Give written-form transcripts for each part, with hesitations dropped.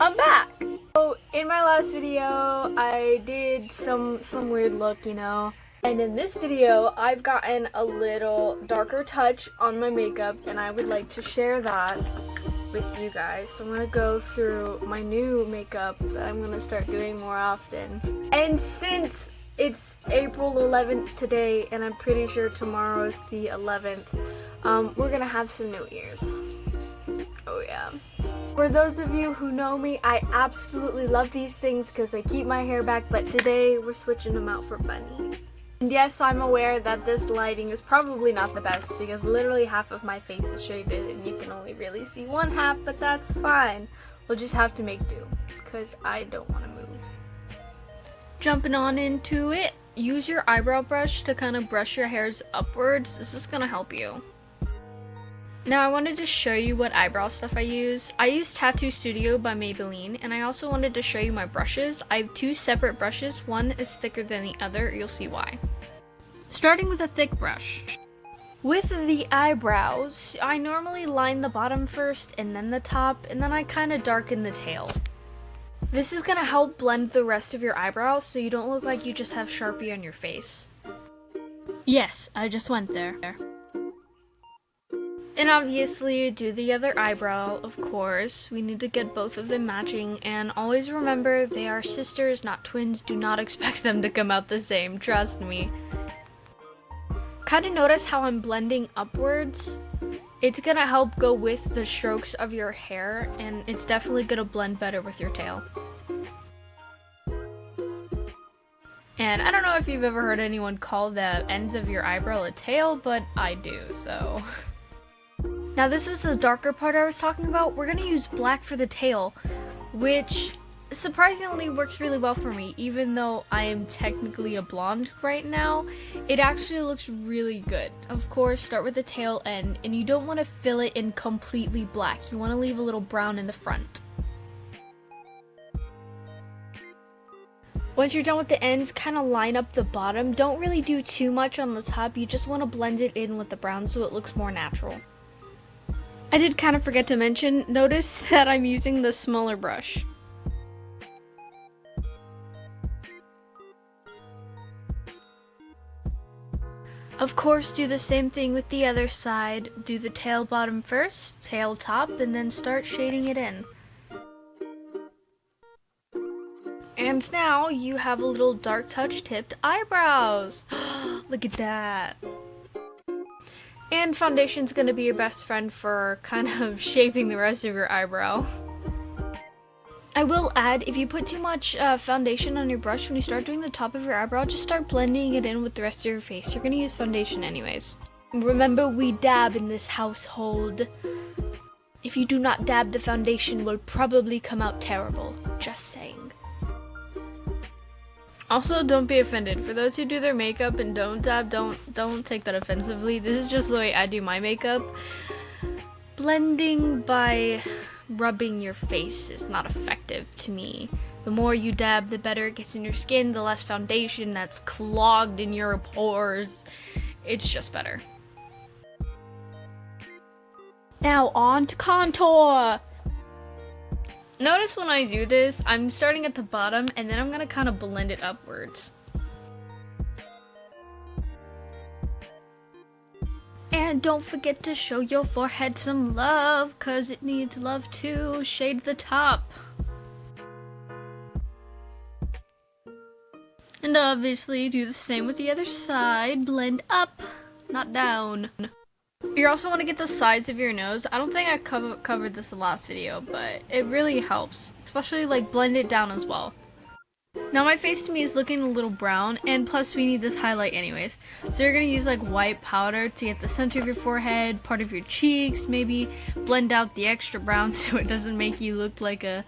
I'm back! So in my last video, I did some weird look, you know. And in this video, I've gotten a little darker touch on my makeup, and I would like to share that with you guys. So I'm gonna go through my new makeup that I'm gonna start doing more often. And since it's April 11th today, and I'm pretty sure tomorrow is the 11th, we're gonna have some New Year's. Oh yeah. For those of you who know me, I absolutely love these things because they keep my hair back, but today we're switching them out for bunnies. And yes, I'm aware that this lighting is probably not the best because literally half of my face is shaded and you can only really see one half, but that's fine. We'll just have to make do because I don't want to move. Jumping on into it, use your eyebrow brush to kind of brush your hairs upwards. This is going to help you. Now I wanted to show you what eyebrow stuff I use. I use Tattoo Studio by Maybelline, and I also wanted to show you my brushes. I have two separate brushes. One is thicker than the other. You'll see why. Starting with a thick brush. With the eyebrows, I normally line the bottom first and then the top, and then I kind of darken the tail. This is going to help blend the rest of your eyebrows so you don't look like you just have Sharpie on your face. Yes, I just went there. And obviously, do the other eyebrow, of course. We need to get both of them matching, and always remember they are sisters, not twins. Do not expect them to come out the same, trust me. Kind of notice how I'm blending upwards? It's gonna help go with the strokes of your hair, and it's definitely gonna blend better with your tail. And I don't know if you've ever heard anyone call the ends of your eyebrow a tail, but I do, so... Now this was the darker part I was talking about. We're going to use black for the tail, which surprisingly works really well for me. Even though I am technically a blonde right now, it actually looks really good. Of course, start with the tail end, and you don't want to fill it in completely black. You want to leave a little brown in the front. Once you're done with the ends, kind of line up the bottom. Don't really do too much on the top. You just want to blend it in with the brown so it looks more natural. I did kind of forget to mention, notice that I'm using the smaller brush. Of course, do the same thing with the other side. Do the tail bottom first, tail top, and then start shading it in. And now you have a little dark touch tipped eyebrows. Look at that. And foundation's gonna be your best friend for kind of shaping the rest of your eyebrow. I will add, if you put too much foundation on your brush when you start doing the top of your eyebrow, just start blending it in with the rest of your face. You're gonna use foundation anyways. Remember, we dab in this household. If you do not dab, the foundation will probably come out terrible. Just saying. Also, don't be offended. For those who do their makeup and don't dab, don't take that offensively. This is just the way I do my makeup. Blending by rubbing your face is not effective to me. The more you dab, the better it gets in your skin, the less foundation that's clogged in your pores. It's just better. Now on to contour! Notice when I do this, I'm starting at the bottom and then I'm going to kind of blend it upwards. And don't forget to show your forehead some love, cause it needs love too. Shade the top. And obviously do the same with the other side. Blend up, not down. You also want to get the sides of your nose. I don't think I covered this in the last video, but it really helps. Especially like blend it down as well. Now my face to me is looking a little brown, and plus we need this highlight anyways. So you're going to use like white powder to get the center of your forehead, part of your cheeks, maybe blend out the extra brown so it doesn't make you look like a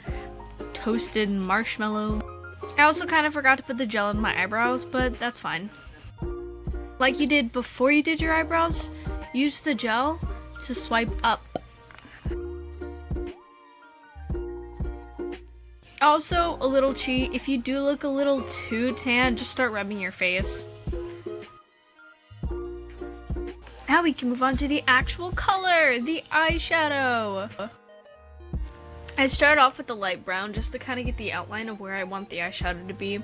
toasted marshmallow. I also kind of forgot to put the gel in my eyebrows, but that's fine. Like you did before you did your eyebrows, use the gel to swipe up. Also, a little cheat, if you do look a little too tan, just start rubbing your face. Now we can move on to the actual color, the eyeshadow. I start off with the light brown just to kind of get the outline of where I want the eyeshadow to be.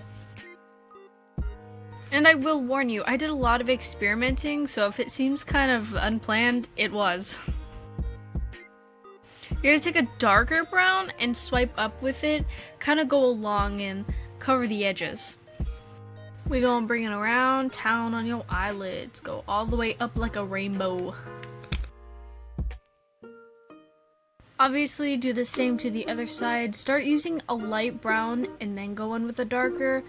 And I will warn you, I did a lot of experimenting, so if it seems kind of unplanned, it was. You're gonna take a darker brown and swipe up with it, kind of go along and cover the edges. We're gonna bring it around town on your eyelids, go all the way up like a rainbow. Obviously, do the same to the other side. Start using a light brown and then go in with a darker.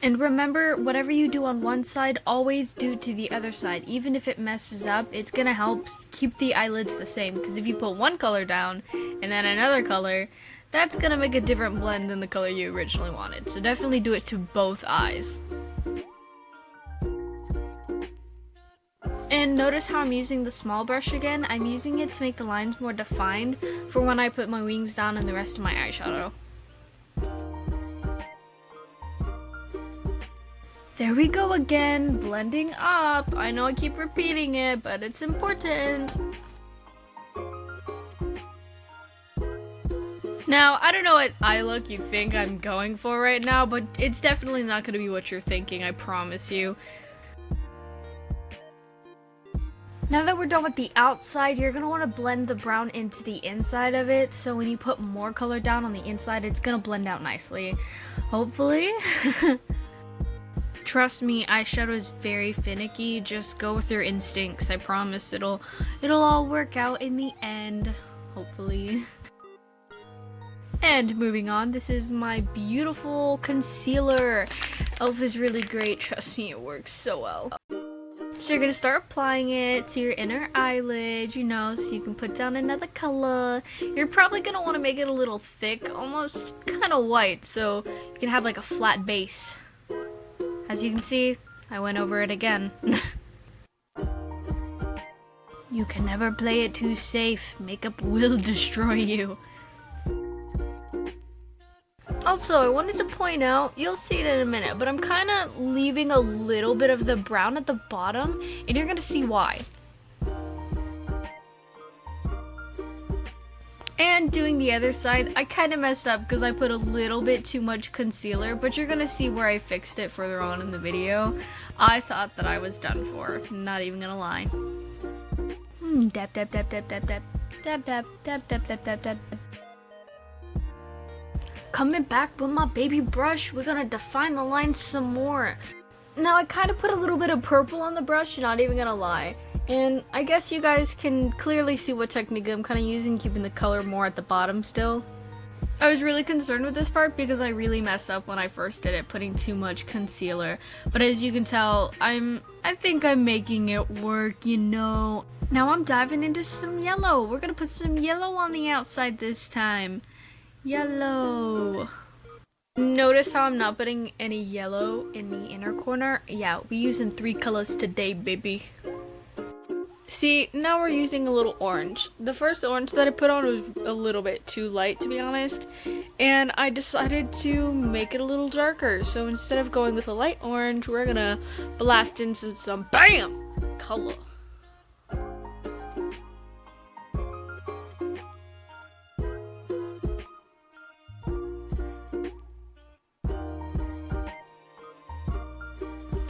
And remember, whatever you do on one side, always do to the other side. Even if it messes up, it's gonna help keep the eyelids the same. Because if you put one color down and then another color, that's gonna make a different blend than the color you originally wanted. So definitely do it to both eyes. And notice how I'm using the small brush again. I'm using it to make the lines more defined for when I put my wings down and the rest of my eyeshadow. There we go again, blending up. I know I keep repeating it, but it's important. Now, I don't know what eye look you think I'm going for right now, but it's definitely not going to be what you're thinking, I promise you. Now that we're done with the outside, you're going to want to blend the brown into the inside of it, so when you put more color down on the inside, it's going to blend out nicely. Hopefully. Trust me, eyeshadow is very finicky. Just go with your instincts. I promise it'll all work out in the end, hopefully. And moving on, this is my beautiful concealer. e.l.f. is really great. Trust me, it works so well. So you're going to start applying it to your inner eyelid, you know, so you can put down another color. You're probably going to want to make it a little thick, almost kind of white, so you can have like a flat base. As you can see, I went over it again. You can never play it too safe. Makeup will destroy you. Also, I wanted to point out, you'll see it in a minute, but I'm kind of leaving a little bit of the brown at the bottom, and you're going to see why. And doing the other side, I kind of messed up because I put a little bit too much concealer, but you're going to see where I fixed it further on in the video. I thought that I was done for, not even going to lie. Dab, dab, dab, dab, dab, dab, dab, dab, dab, dab, dab, dab, dab. Coming back with my baby brush, we're gonna define the lines some more. Now I kind of put a little bit of purple on the brush, not even gonna lie. And I guess you guys can clearly see what technique I'm kind of using, keeping the color more at the bottom still. I was really concerned with this part because I really messed up when I first did it, putting too much concealer. But as you can tell, I think I'm making it work, you know. Now I'm diving into some yellow. We're gonna put some yellow on the outside this time. Yellow. Notice how I'm not putting any yellow in the inner corner? Yeah, we're using 3 colors today, baby. See, now we're using a little orange. The first orange that I put on was a little bit too light, to be honest. And I decided to make it a little darker. So instead of going with a light orange, we're gonna blast in some BAM! Color.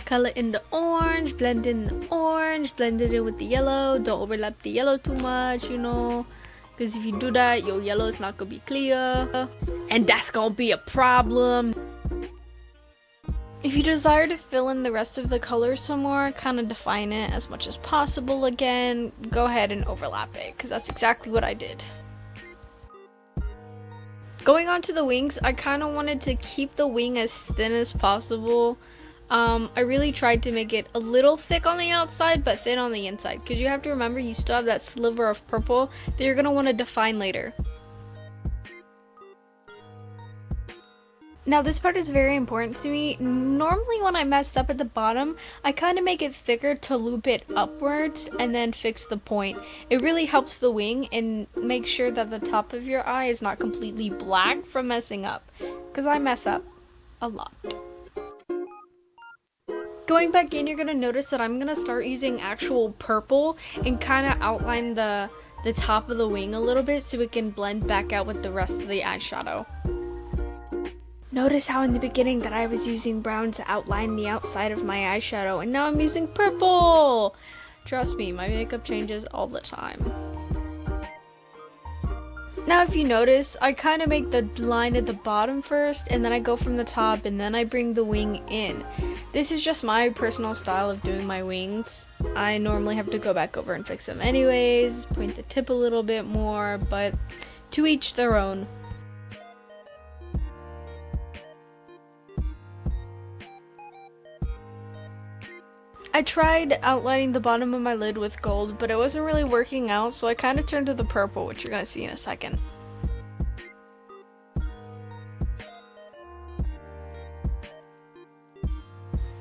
Color in the orange, blend in the orange, blend it in with the yellow. Don't overlap the yellow too much, you know, because if you do that, your yellow is not gonna be clear, and that's gonna be a problem. If you desire to fill in the rest of the color some more, kind of define it as much as possible again, go ahead and overlap it, because that's exactly what I did. Going on to the wings, I kind of wanted to keep the wing as thin as possible. I really tried to make it a little thick on the outside, but thin on the inside, because you have to remember you still have that sliver of purple that you're going to want to define later. Now this part is very important to me. Normally when I mess up at the bottom, I kind of make it thicker to loop it upwards and then fix the point. It really helps the wing and make sure that the top of your eye is not completely black from messing up, because I mess up a lot. Going back in, you're going to notice that I'm going to start using actual purple and kind of outline the the top of the wing a little bit so it can blend back out with the rest of the eyeshadow. Notice how in the beginning that I was using brown to outline the outside of my eyeshadow, and now I'm using purple! Trust me, my makeup changes all the time. Now if you notice, I kind of make the line at the bottom first, and then I go from the top, and then I bring the wing in. This is just my personal style of doing my wings. I normally have to go back over and fix them anyways, point the tip a little bit more, but to each their own. I tried outlining the bottom of my lid with gold, but it wasn't really working out, so I kind of turned to the purple, which you're going to see in a second.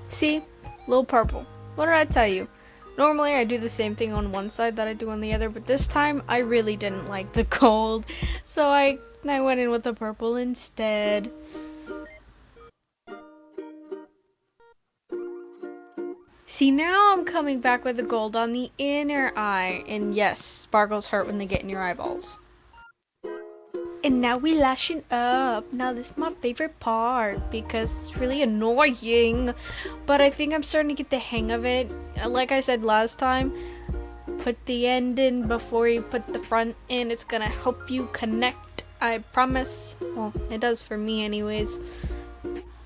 See? Little purple. What did I tell you? Normally I do the same thing on one side that I do on the other, but this time I really didn't like the gold, so I went in with the purple instead. See, now I'm coming back with the gold on the inner eye, and yes, sparkles hurt when they get in your eyeballs. And now we lashing up. Now this is my favorite part because it's really annoying, but I think I'm starting to get the hang of it. Like I said last time, put the end in before you put the front in. It's gonna help you connect, I promise. Well, it does for me anyways.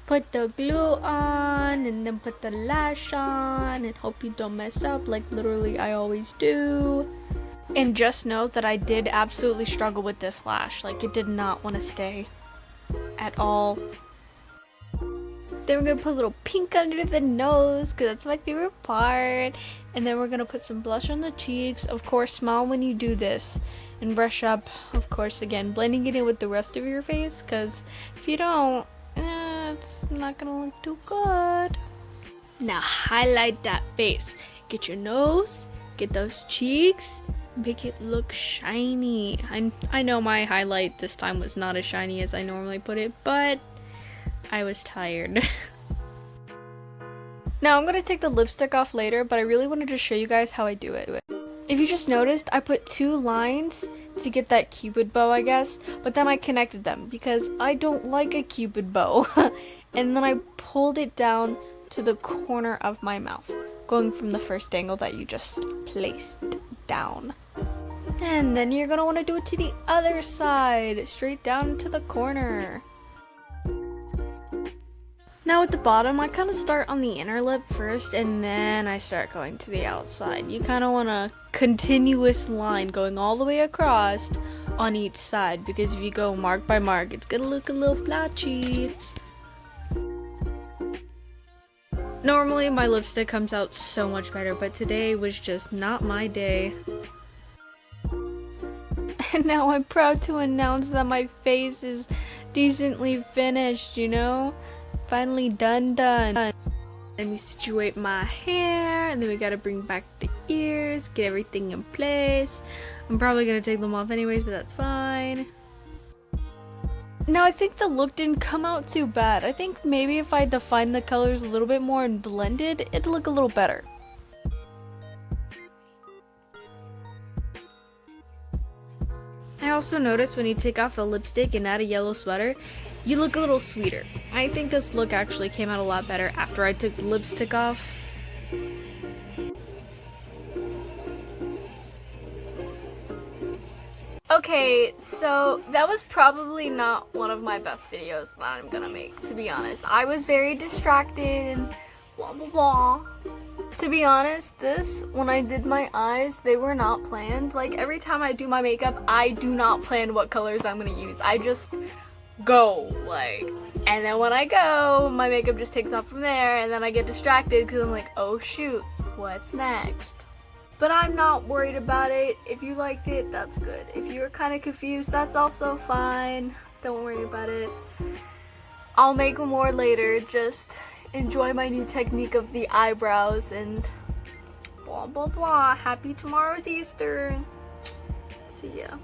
Put the glue on and then put the lash on and hope you don't mess up like literally I always do. And just know that I did absolutely struggle with this lash. Like, it did not want to stay at all. Then we're going to put a little pink under the nose because that's my favorite part. And then we're going to put some blush on the cheeks. Of course, smile when you do this. And brush up, of course, again, blending it in with the rest of your face because if you don't, it's not going to look too good. Now highlight that face. Get your nose, get those cheeks, make it look shiny. I know my highlight this time was not as shiny as I normally put it, but I was tired. Now I'm gonna take the lipstick off later, but I really wanted to show you guys how I do it. If you just noticed, I put 2 lines to get that cupid bow, I guess, but then I connected them because I don't like a cupid bow. And then I pulled it down to the corner of my mouth, going from the first angle that you just placed down. And then you're gonna want to do it to the other side, straight down to the corner. Now at the bottom, I kind of start on the inner lip first, and then I start going to the outside. You kind of want a continuous line going all the way across on each side, because if you go mark by mark, it's gonna look a little blotchy. Normally my lipstick comes out so much better, but today was just not my day. And now I'm proud to announce that my face is decently finished, you know? Finally done. Let me situate my hair, and then we gotta bring back the ears, get everything in place. I'm probably gonna take them off anyways, but that's fine. Now I think the look didn't come out too bad. I think maybe if I defined the colors a little bit more and blended, it'd look a little better. I also noticed when you take off the lipstick and add a yellow sweater, you look a little sweeter. I think this look actually came out a lot better after I took the lipstick off. Okay, so that was probably not one of my best videos that I'm gonna make, to be honest. I was very distracted and blah blah blah. To be honest, when I did my eyes, they were not planned. Like, every time I do my makeup, I do not plan what colors I'm gonna use. I just go, like, and then when I go, my makeup just takes off from there, and then I get distracted because I'm like, oh shoot, what's next? But I'm not worried about it. If you liked it, that's good. If you were kind of confused, that's also fine. Don't worry about it. I'll make more later. Just enjoy my new technique of the eyebrows and blah blah blah. Happy tomorrow's Easter. See ya.